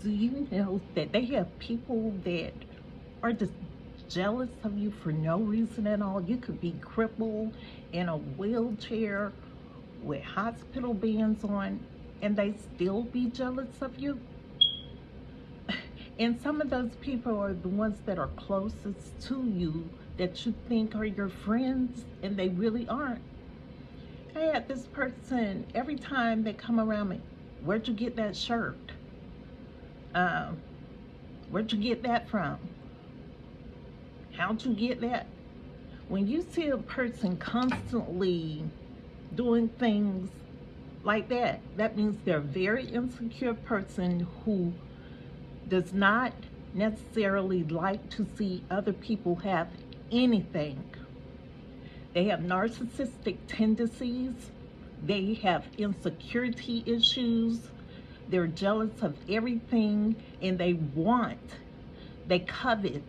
Do you know that they have people that are just jealous of you for no reason at all? You could be crippled in a wheelchair with hospital bands on, and they still be jealous of you. And some of those people are the ones that are closest to you, that you think are your friends, and they really aren't. I had this person, every time they come around me, where'd you get that shirt? Um, where'd you get that from? How'd you get that? When you see a person constantly doing things like that, that means they're a very insecure person who does not necessarily like to see other people have anything. They have narcissistic tendencies. They have insecurity issues. They're jealous of everything, and they covet.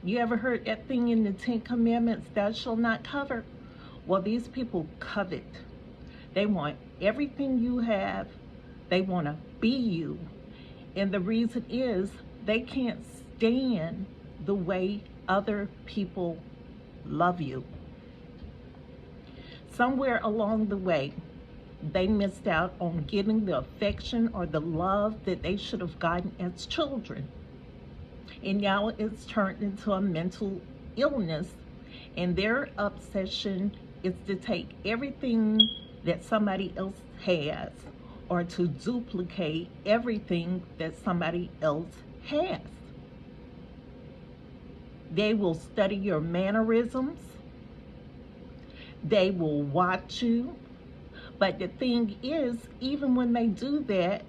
You ever heard that thing in the Ten Commandments, thou shalt not covet? Well, these people covet. They want everything you have. They want to be you. And the reason is they can't stand the way other people love you. Somewhere along the way, they missed out on getting the affection or the love that they should have gotten as children. And now it's turned into a mental illness, and their obsession is to take everything that somebody else has, or to duplicate everything that somebody else has. They will study your mannerisms. They will watch you. But the thing is, even when they do that,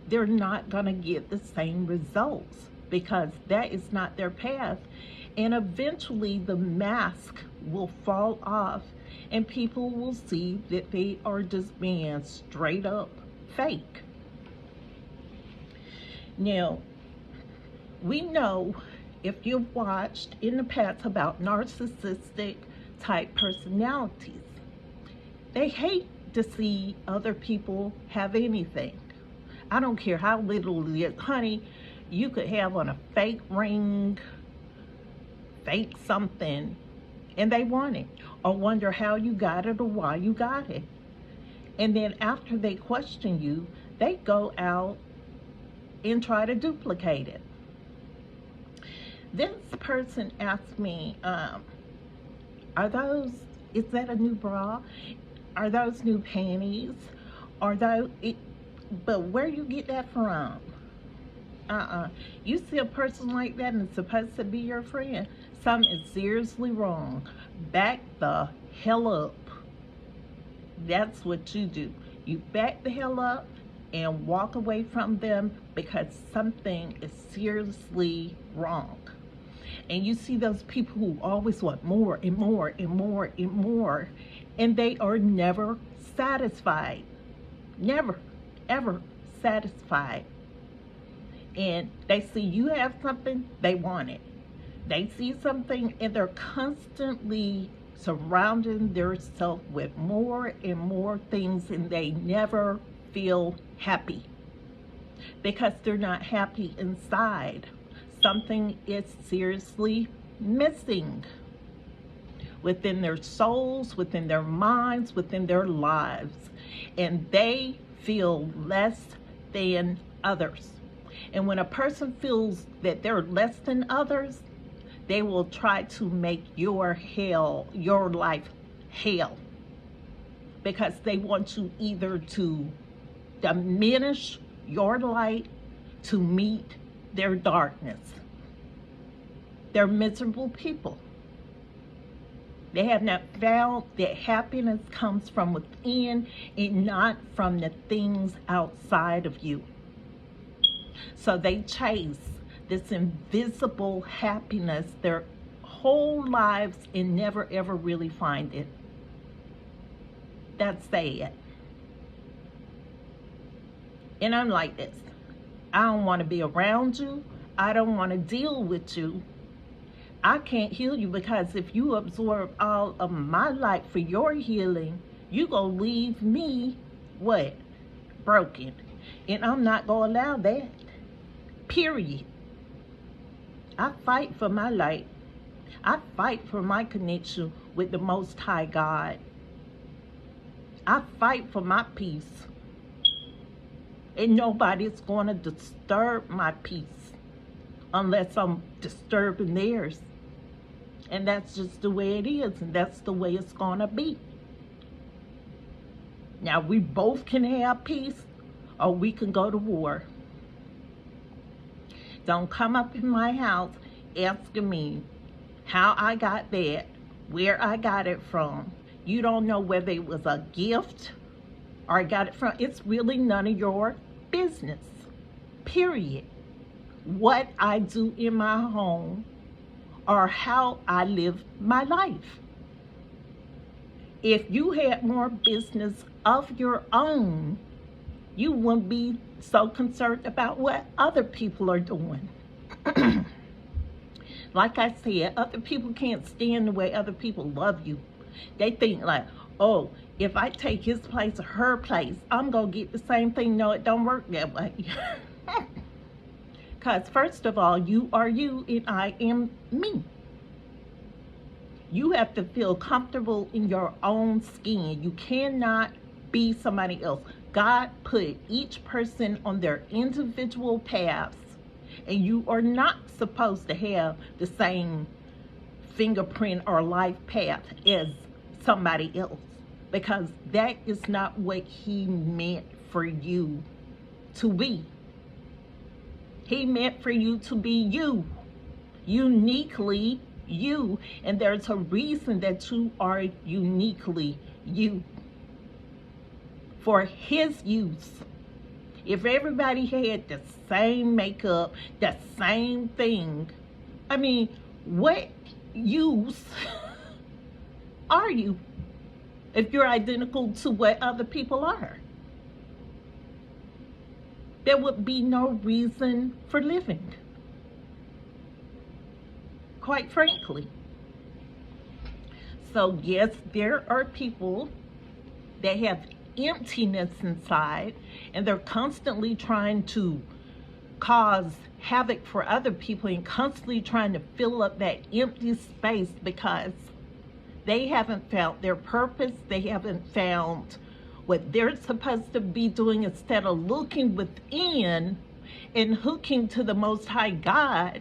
they're not going to get the same results, because that is not their path. And eventually the mask will fall off, and people will see that they are just being straight up fake. Now, we know, if you've watched in the past about narcissistic type personalities, they hate to see other people have anything. I don't care how little it is. Honey, you could have on a fake ring, fake something, and they want it, or wonder how you got it or why you got it. And then after they question you, they go out and try to duplicate it. This person asked me, is that a new bra? Are those new panties? But where you get that from? You see a person like that and it's supposed to be your friend, something is seriously wrong. Back the hell up. That's what you do. You back the hell up and walk away from them, because something is seriously wrong. And you see those people who always want more and more and more and more, and they are never satisfied. Never, ever satisfied. And they see you have something, they want it. They see something, and they're constantly surrounding themselves with more and more things, and they never feel happy, because they're not happy inside. Something is seriously missing within their souls, within their minds, within their lives, and they feel less than others. And when a person feels that they're less than others, they will try to make your life hell, because they want you either to diminish your light to meet their darkness. They're miserable people. They have not found that happiness comes from within and not from the things outside of you. So they chase this invisible happiness their whole lives and never ever really find it. That's sad. And I'm like this. I don't want to be around you. I don't want to deal with you. I can't heal you, because if you absorb all of my light for your healing, you gonna leave me, what? Broken. And I'm not gonna allow that. period. I fight for my light. I fight for my connection with the Most High God. I fight for my peace. And nobody's going to disturb my peace unless I'm disturbing theirs. And that's just the way it is, and that's the way it's going to be. Now, we both can have peace, or we can go to war. Don't come up in my house asking me how I got that, where I got it from. You don't know whether it was a gift or I got it from. It's really none of your business, period. What I do in my home or how I live my life. If you had more business of your own, you wouldn't be so concerned about what other people are doing. Like I said, other people can't stand the way other people love you. They think like, oh, if I take his place or her place, I'm going to get the same thing. No, it don't work that way. Because first of all, you are you and I am me. You have to feel comfortable in your own skin. You cannot be somebody else. God put each person on their individual paths, and you are not supposed to have the same fingerprint or life path as somebody else, because that is not what he meant for you to be. He meant for you to be you, uniquely you, and there's a reason that you are uniquely you, for his use. If everybody had the same makeup, the same thing, I mean, what use are you if you're identical to what other people are? There would be no reason for living, quite frankly. So yes, there are people that have emptiness inside, and they're constantly trying to cause havoc for other people and constantly trying to fill up that empty space because they haven't found their purpose. They haven't found what they're supposed to be doing. Instead of looking within and hooking to the Most High God,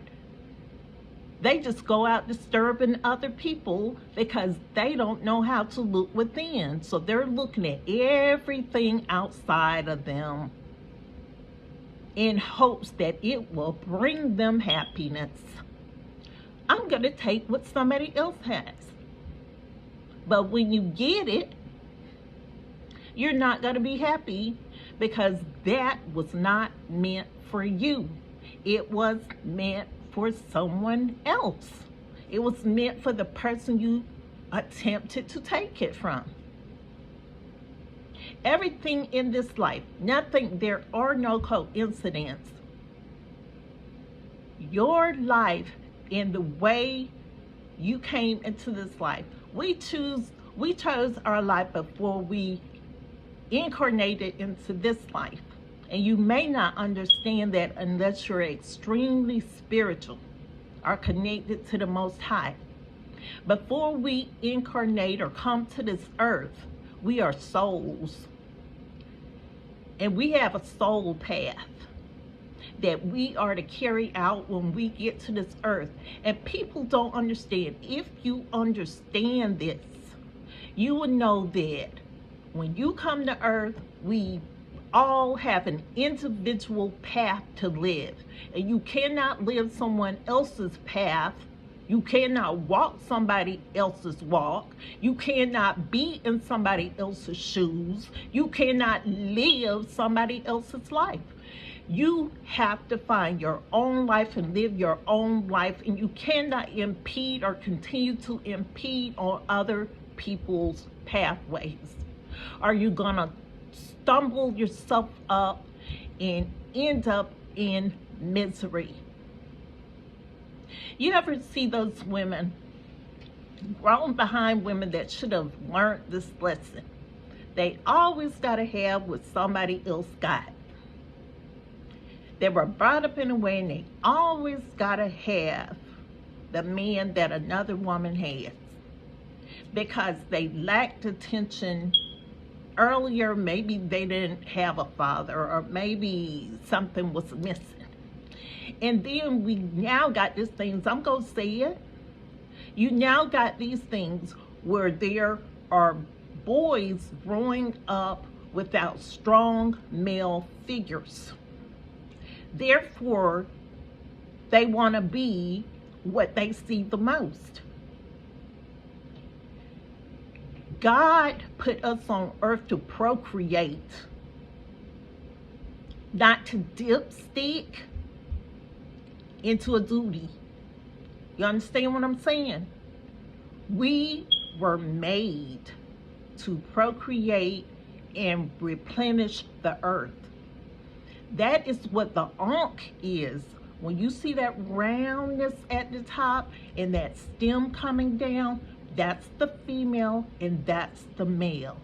they just go out disturbing other people because they don't know how to look within. So they're looking at everything outside of them in hopes that it will bring them happiness. I'm going to take what somebody else has. But when you get it, you're not going to be happy because that was not meant for you. It was meant for someone else. It was meant for the person you attempted to take it from. Everything in this life, nothing, there are no coincidences. Your life and the way you came into this life, we chose our life before we incarnated into this life. And you may not understand that unless you're extremely spiritual or connected to the Most High. Before we incarnate or come to this earth, we are souls. And we have a soul path that we are to carry out when we get to this earth. And people don't understand. If you understand this, you will know that when you come to earth, we all have an individual path to live. And you cannot live someone else's path. You cannot walk somebody else's walk. You cannot be in somebody else's shoes. You cannot live somebody else's life. You have to find your own life and live your own life, and you cannot impede or continue to impede on other people's pathways. Are you gonna stumble yourself up and end up in misery? You ever see those women, grown behind women that should have learned this lesson? They always got to have what somebody else got. They were brought up in a way, and they always gotta have the man that another woman has, because they lacked attention earlier. Maybe they didn't have a father, or maybe something was missing. And then we now got these things, I'm gonna say it, you now got these things where there are boys growing up without strong male figures. Therefore, they want to be what they see the most. God put us on earth to procreate, not to dipstick into a duty. You understand what I'm saying? We were made to procreate and replenish the earth. That is what the ankh is. When you see that roundness at the top and that stem coming down, that's the female and that's the male.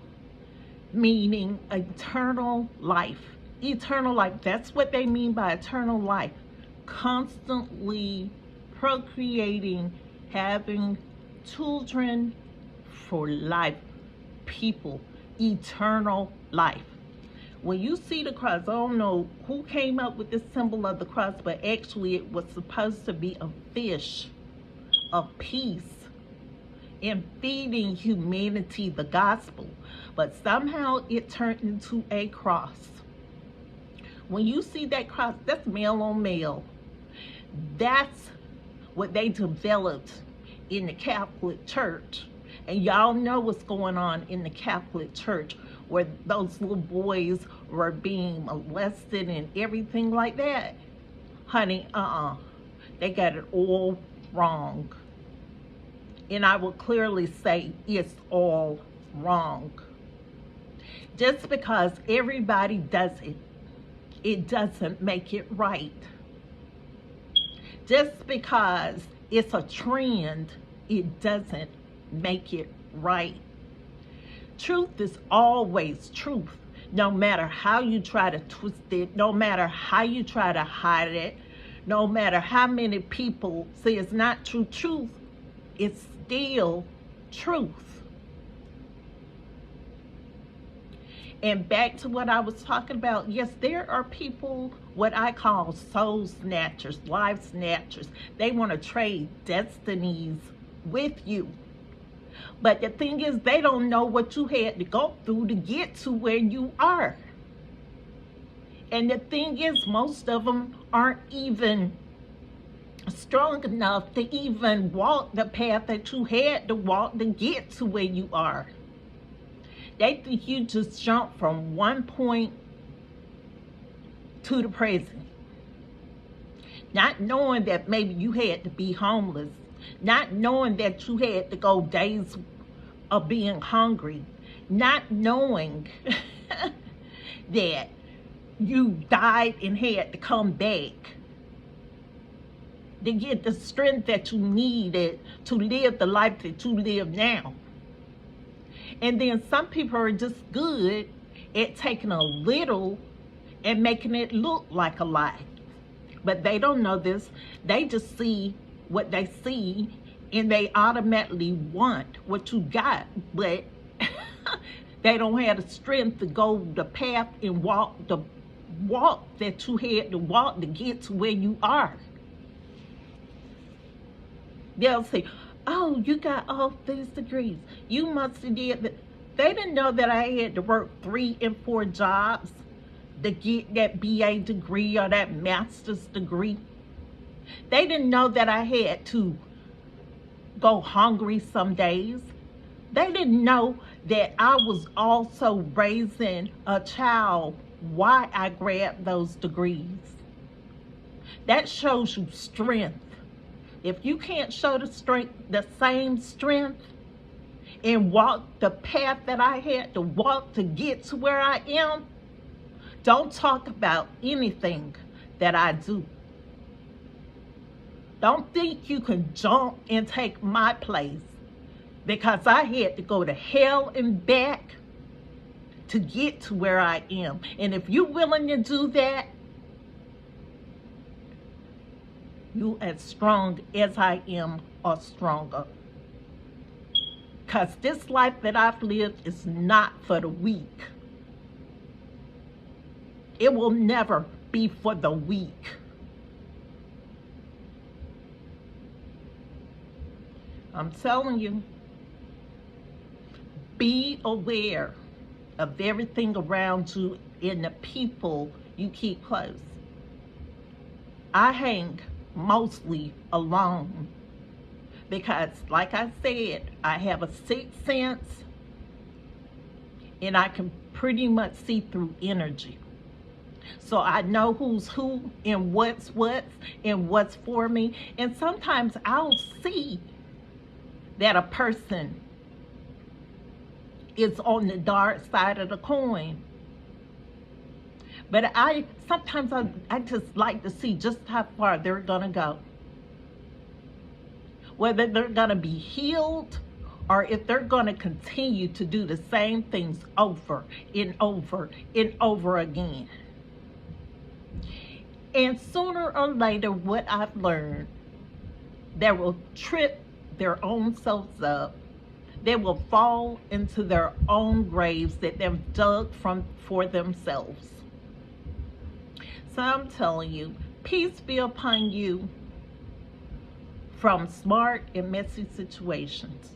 Meaning eternal life. Eternal life, that's what they mean by eternal life. Constantly procreating, having children for life. People, eternal life. When you see the cross, I don't know who came up with the symbol of the cross, but actually it was supposed to be a fish of peace and feeding humanity the gospel. But somehow it turned into a cross. When you see that cross, that's male on male. That's what they developed in the Catholic Church. And y'all know what's going on in the Catholic Church, where those little boys were being molested and everything like that. Honey, they got it all wrong. And I will clearly say it's all wrong. Just because everybody does it, it doesn't make it right. Just because it's a trend, it doesn't make it right. Truth is always truth, no matter how you try to twist it, no matter how you try to hide it, no matter how many people say it's not true. Truth is still truth. And back to what I was talking about, yes, there are people, what I call soul snatchers, life snatchers. They want to trade destinies with you. But the thing is, they don't know what you had to go through to get to where you are. And the thing is, most of them aren't even strong enough to even walk the path that you had to walk to get to where you are. They think you just jump from one point to the present. Not knowing that maybe you had to be homeless. Not knowing that you had to go days of being hungry. Not knowing that you died and had to come back to get the strength that you needed to live the life that you live now. And then some people are just good at taking a little and making it look like a lot. But they don't know this. They just see what they see and they automatically want what you got. But they don't have the strength to go the path and walk the walk that you had to walk to get to where you are. They'll say, oh, you got all these degrees. You must have did that. They didn't know that I had to work 3 and 4 jobs to get that BA degree or that master's degree. They didn't know that I had to go hungry some days. They didn't know that I was also raising a child while I grabbed those degrees. That shows you strength. If you can't show the same strength and walk the path that I had to walk to get to where I am, don't talk about anything that I do. Don't think you can jump and take my place, because I had to go to hell and back to get to where I am. And if you're willing to do that, you as strong as I am or stronger. Because this life that I've lived is not for the weak. It will never be for the weak. I'm telling you, be aware of everything around you and the people you keep close. I hang mostly alone because, like I said, I have a sixth sense and I can pretty much see through energy. So I know who's who and what's and what's for me. And sometimes I'll see that a person is on the dark side of the coin. But sometimes I just like to see just how far they're gonna go. Whether they're gonna be healed or if they're gonna continue to do the same things over and over and over again. And sooner or later, what I've learned, they will trip their own selves up. They will fall into their own graves that they've dug for themselves. So I'm telling you, peace be upon you from smart and messy situations.